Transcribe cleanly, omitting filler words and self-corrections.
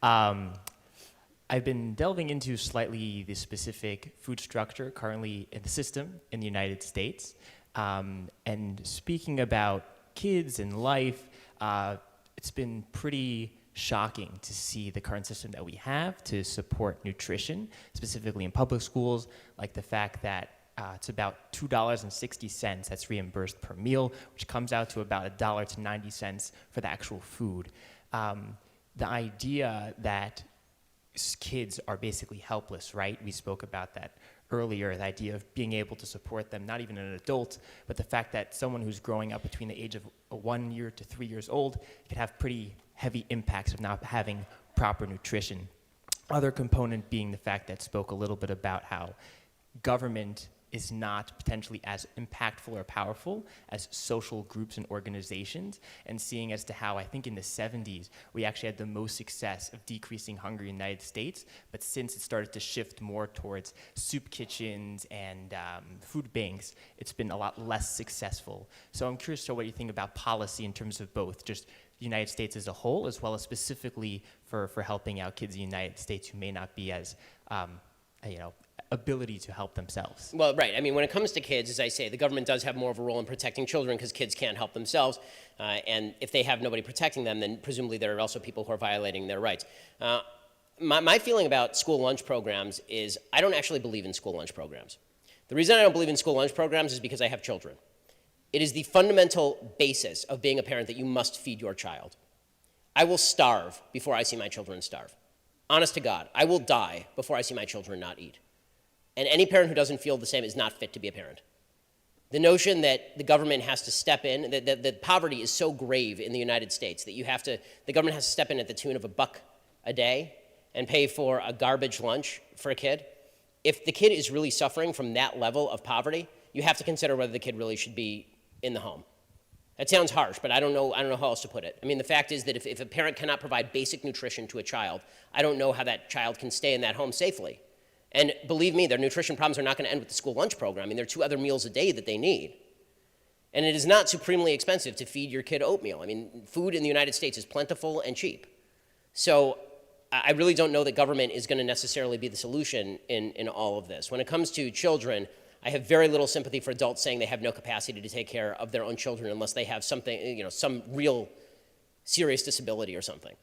Um, I've been delving into slightly the specific food structure currently in the system in the United States. And speaking about kids and life, it's been pretty shocking to see the current system that we have to support nutrition, specifically in public schools, like the fact that it's about $2.60 that's reimbursed per meal, which comes out to about $1 to 90 cents for the actual food. The idea that kids are basically helpless, right? We spoke about that earlier, the idea of being able to support them, not even an adult, but the fact that someone who's growing up between the age of 1 year to 3 years old could have pretty heavy impacts of not having proper nutrition. Other component being the fact that spoke a little bit about how government is not potentially as impactful or powerful as social groups and organizations, and seeing as to how I think in the 70s we actually had the most success of decreasing hunger in the United States, but since it started to shift more towards soup kitchens and food banks, it's been a lot less successful. So I'm curious to what you think about policy in terms of both just the United States as a whole, as well as specifically for helping out kids in the United States who may not be as ability to help themselves. Well, right. I mean, when it comes to kids, as I say, the government does have more of a role in protecting children because kids can't help themselves. And if they have nobody protecting them, then presumably there are also people who are violating their rights. My feeling about school lunch programs is I don't actually believe in school lunch programs. The reason I don't believe in school lunch programs is because I have children. It is the fundamental basis of being a parent that you must feed your child. I will starve before I see my children starve. Honest to God, I will die before I see my children not eat. And any parent who doesn't feel the same is not fit to be a parent. The notion that the government has to step in, that poverty is so grave in the United States that the government has to step in at the tune of $1 a day and pay for a garbage lunch for a kid. If the kid is really suffering from that level of poverty, you have to consider whether the kid really should be in the home. That sounds harsh, but I don't know how else to put it. I mean, the fact is that if a parent cannot provide basic nutrition to a child, I don't know how that child can stay in that home safely. And believe me, their nutrition problems are not going to end with the school lunch program. I mean, there are 2 other meals a day that they need. And it is not supremely expensive to feed your kid oatmeal. I mean, food in the United States is plentiful and cheap. So I really don't know that government is going to necessarily be the solution in all of this. When it comes to children, I have very little sympathy for adults saying they have no capacity to take care of their own children unless they have something, some real serious disability or something.